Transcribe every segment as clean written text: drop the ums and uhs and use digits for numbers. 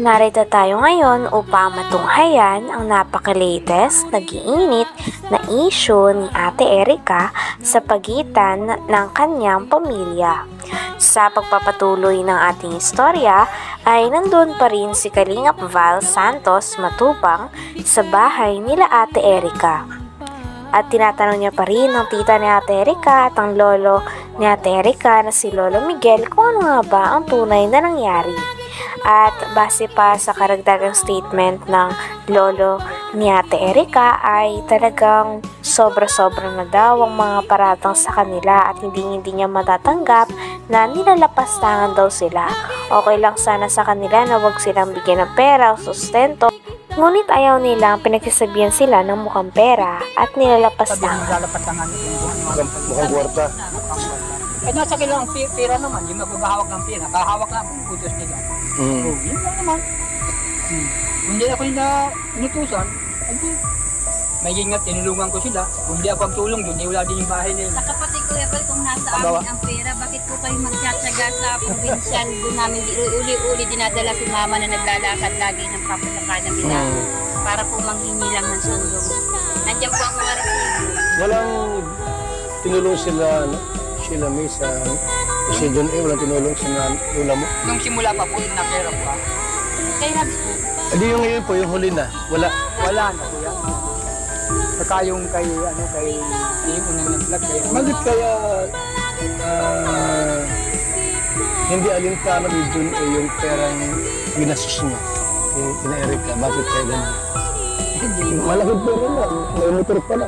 Narito tayo ngayon upang matunghayan ang napaka-latest, nag-iinit na issue ni Ate Erica sa pagitan ng kanyang pamilya. Sa pagpapatuloy ng ating istorya ay nandun pa rin si Kalingap Val Santos Matubang sa bahay nila Ate Erica. At tinatanong niya pa rin ng tita ni Ate Erica at ang lolo ni Ate Erica na si Lolo Miguel kung ano nga ba ang tunay na nangyari. At base pa sa karagdagang statement ng lolo ni Ate Erica ay talagang sobra-sobra na daw ang mga paratang sa kanila at hindi niya matatanggap na nilalapastangan daw sila. Okay lang sana sa kanila na wag silang bigyan ng pera o sustento. Ngunit ayaw nilang pinagsasabihan sila ng mukhang pera at nilalapastangan. Mukhang kwarta. Eh nasa kailangan pera naman, yung magbabahawak ng pera, kahawak na po putos nila. Yun lang naman. Hindi ako yung inutusan, may ingat, tinulungan ko sila. Kung hindi ako ang tulong doon, wala din yung bahay nila. Sa kapatid ko, kung nasa amin ang pera, bakit po kayo magtsatsaga sa probinsyan? Doon namin uli-uli dinadala si mama na naglalakad lagi ng papasakada nila para po manghingi lang ng sulong. Nandiyan po ang mga resibo. Walang tinulong sila may sa si John A. Walang tinulong sa lula mo. Nung simula pa po, yung napera po ako. Kaya na po. Hindi yung ngayon po, yung huli na. Wala. Wala na po yan. Saka yung kay yung unang nag-vlog kayo. Bakit kaya hindi alintana ni John A. yung perang ginastos niya kina Erica? Bakit kaya ganun? Malaking pera na. May motor pala.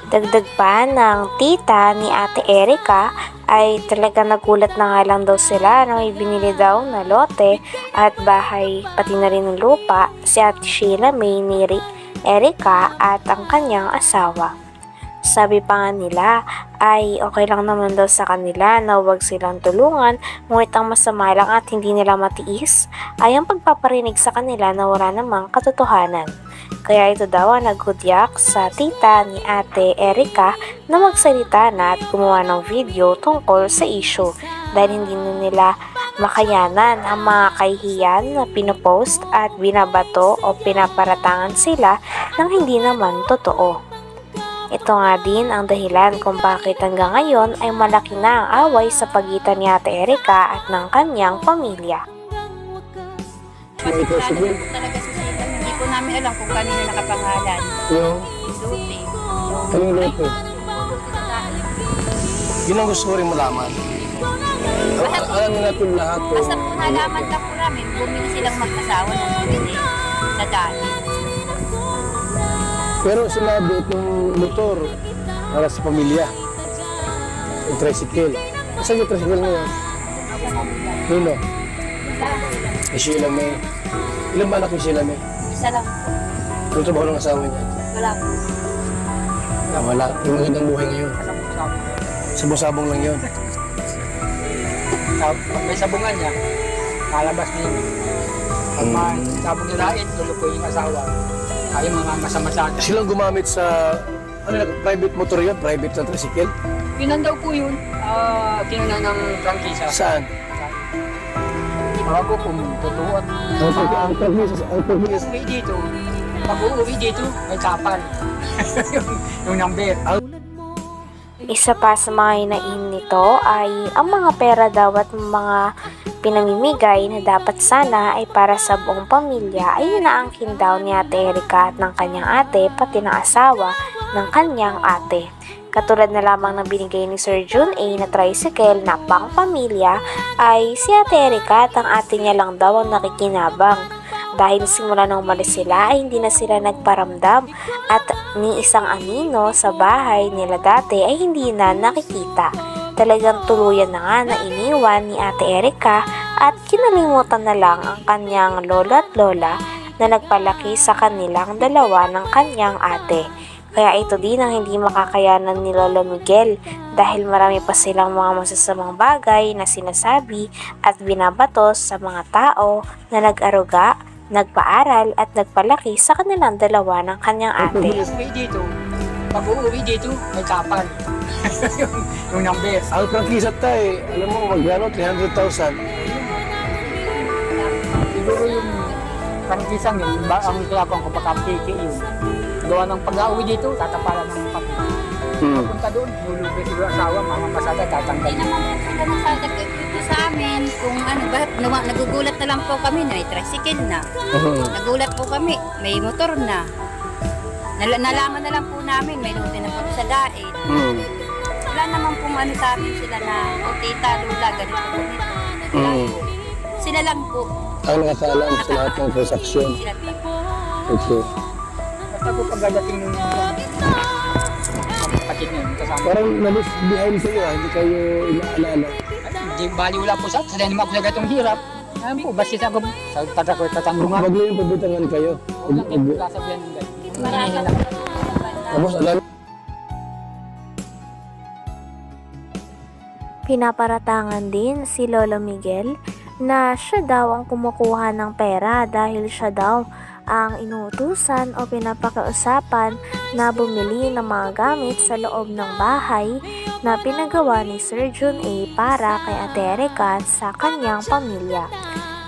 Dagdag pa ng tita ni Ate Erica ay talaga nagulat na nga lang daw sila na may binili daw na lote at bahay pati na rin ng lupa si Ate Sheila May ni Erica at ang kanyang asawa. Sabi pa nga nila ay okay lang naman daw sa kanila na huwag silang tulungan, ngunit ang masama lang at hindi nila matiis ay ang pagpaparinig sa kanila na wala namang katotohanan. Kaya ito daw ang naghudyak sa tita ni Ate Erica na magsalita na at gumawa ng video tungkol sa issue dahil hindi na nila makayanan ang mga kahihiyan na pinopost at binabato o pinaparatangan sila ng hindi naman totoo. Ito nga din ang dahilan kung bakit hanggang ngayon ay malaki na ang away sa pagitan ni Ate Erica at ng kanyang pamilya. Kasi talaga si Sheila, hindi po namin alam kung kanino nakapangalan. Yung Lote. anong loto? Yun ang gusto ko rin malaman. Alam natin lahat. Basta po nalaman lang po namin, bumili silang mag-asawa ng bumili sa dati. Pero sinabi itong motor para sa pamilya. Yung tricycle. Saan yung tricycle mo yan? Nino? Si Sheila May. Ilan ba anak ni Sheila May? Isa lang po. Ano trabaho ng asawa niya? Wala po. Wala. Yung magandang buhay ngayon. Sabong-sabong lang yun. Pag may sabungan niya, kalabas na yun. Pag may sabong nirain, tulukoy yung asawa. Ay mga masamasada. Silang gumamit sa private motor yun? Private na tricycle? Yun daw po yun. Kinunan ng prangkisa. Saan? Mga ko kung totoo at Ang pag-ibig. uwi dito. Pag uuwi dito, may kapal. yung number. Isa pa sa mga hinain nito ay ang mga pera daw at mga pinamimigay na dapat sana ay para sa buong pamilya ay inaangkin daw ni Ate Erica at ng kanyang ate pati ng asawa ng kanyang ate. Katulad na lamang ng binigay ni Sir John A na tricycle na pang pamilya ay si Ate Erica at ang ate niya lang daw ang nakikinabang. Dahil simula nang umalis sila ay hindi na sila nagparamdam at ni isang anino sa bahay nila dati ay hindi na nakikita. Talagang tuluyan na nga na iniwan ni Ate Erica at kinalimutan na lang ang kanyang lolo at lola na nagpalaki sa kanilang dalawa ng kanyang ate. Kaya ito din ang hindi makakayanan ni Lolo Miguel dahil marami pa silang mga masasamang bagay na sinasabi at binabatos sa mga tao na nag-aruga, nagpaaral at nagpalaki sa kanilang dalawa ng kanyang ate. Pag uuwi dito, may kapal. yung number. Ang prangkisa tayo, alam mo, magkano? 300,000. prangkisang yun, ang ginagawa ko pagka-piki yun. Gawa ng pag-uwi dito, tatapalan ng papel. Punta doon, lulubay siguro asawa, mga masada, tatanggal. Hindi naman po sila masada dito sa amin. Kung ano ba, nagugulat na lang po kami na may tricycle na. Nagulat po kami, may motor na. Nalaman na lang po namin, may lote na po sa daet. Wala naman pong ano sa amin sila na, o tita, lula, ganito po nito. Sila lang po. Ang nakakaalam sa lahat ng transaksyon. Sila lang. Okay. Basta po pagdating nung kapatid niyo, kasama. Parang nalis behind sa iyo, hindi kayo inaalala. Hindi bali wala po sa naman ako sa gatong hirap. Ayan po, basta sa taga ko tatanggungan. Wag lang yung pabitangan kayo. Wala kayo sabihan ng ganyan. Tapos alam. Pinaparatangan din si Lolo Miguel na siya daw ang kumukuha ng pera dahil siya daw ang inuutusan o pinapakausapan na bumili ng mga gamit sa loob ng bahay na pinagawa ni Sir Jun A para kay Ate Erica sa kanyang pamilya.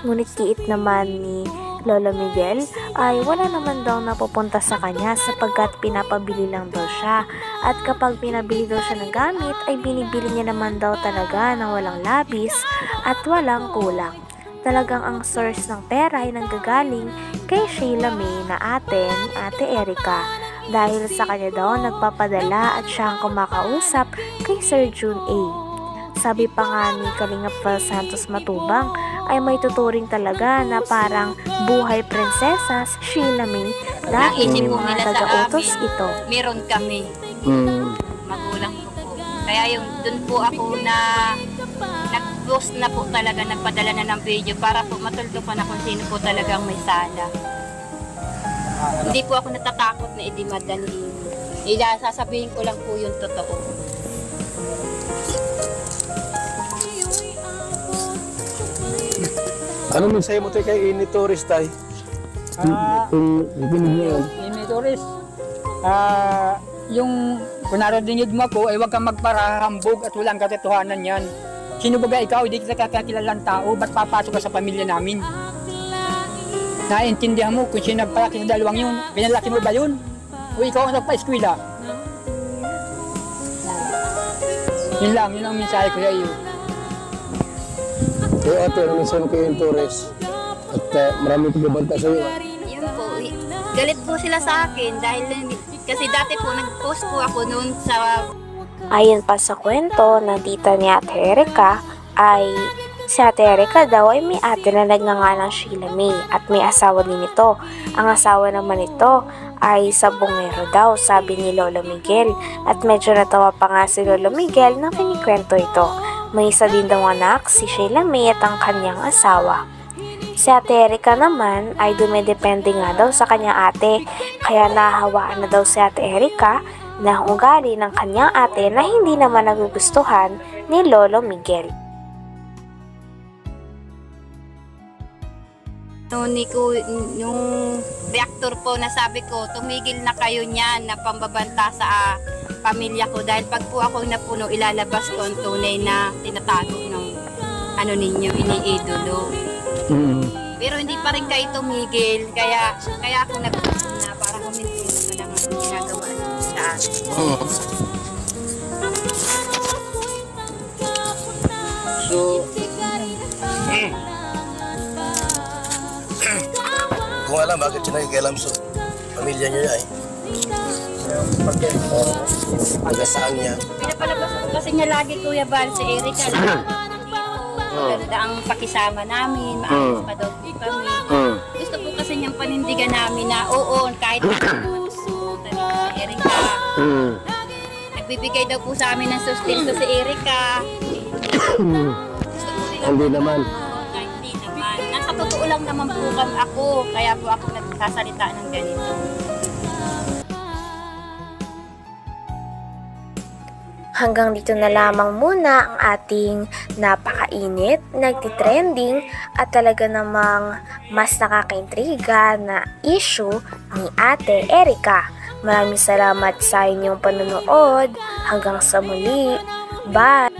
Ngunit kiit naman ni Lolo Miguel ay wala naman daw napupunta sa kanya sapagkat pinapabili lang daw siya, at kapag pinabili daw siya ng gamit ay binibili niya naman daw talaga ng walang labis at walang kulang. Talagang ang source ng pera ay nanggagaling kay Sheila May na ate ni Ate Erica dahil sa kanya daw nagpapadala at siya ang kumakausap kay Sir Jun A. Sabi pa nga ni Kalingap Val Santos Matubang ay may tuturing talaga na parang buhay prinsesa si Sheila May dahil Naisip po mga nila sa taga-utos amin, ito. meron kami. Magulang ko po. Kaya yung dun po ako na nag-post na po talaga, nagpadala na ng video para po matuldo ko na kung sino po talagang may sala. Hindi po ako natatakot na idimadali. Sasabihin ko lang po yung totoo. Ano mensahe mo tayo kay Ini Torres tay? Kung ibinig mo yun. Ini Torres, yung kung naradinig mo ako, ay huwag kang magparahambog at walang katotohanan yan. Sino ba ikaw? Hindi kita kakilalang tao. Ba't papasok ka sa pamilya namin? Naiintindihan mo kung sino nagpalaki sa dalawang yun. Pinalaki mo ba yun? O ikaw ang nagpa-eskwela? Yun lang, yun ang mensahe ko sa iyo. Kaya ate, ano mensahe mo kay Ini Torres? At marami pagbabanta sa iyo. Yun po, galit po sila sa akin dahil kasi dati po nag-post po ako noon sa... Ayon pa sa kwento ng tita ni Ate Erica ay si Ate Erica daw ay may ate na nagngangalang Sheila May at may asawa din ito. Ang asawa naman ito ay sabongero daw, sabi ni Lolo Miguel, at medyo natawa pa nga si Lolo Miguel na kinikwento ito. May isa din daw anak, si Sheila May at ang kanyang asawa. Si Ate Erica naman ay dumidepende nga daw sa kanyang ate, kaya nahahawaan na daw si Ate Erica na ugali ng kanyang ate na hindi naman nagugustuhan ni Lolo Miguel. Yung reactor po na sabi ko, tumigil na kayo niyan na pambabanta sa pamilya ko dahil pag po ako napuno, ilalabas ko ang tunay na tinatago ng ano ninyo, iniidolo. Pero hindi pa rin kayo tumigil, kaya ako nag-post na para huminto naman ang ginagawa sa akin. So, kung alam bakit siya nakikialam sa pamilya niyo ay pag-asaan niya. Pinapalabas ko kasi niya lagi, Kuya Val, si Erica lang. Ganda ang pakisama namin, maayos pa daw po kami. Gusto po kasi niyang panindigan namin na oo, kahit naman po talaga si Erica. Nagbibigay daw po sa amin ng sustento si Erica. Gusto po nila Hindi naman. hindi naman. Nasa totoo lang naman po ako, kaya po ako nagsasalita ng ganito. Hanggang dito na lamang muna ang ating napakainit, nagtitrending at talaga namang mas nakakaintriga na issue ni Ate Erica. Maraming salamat sa inyong panonood. Hanggang sa muli. Bye!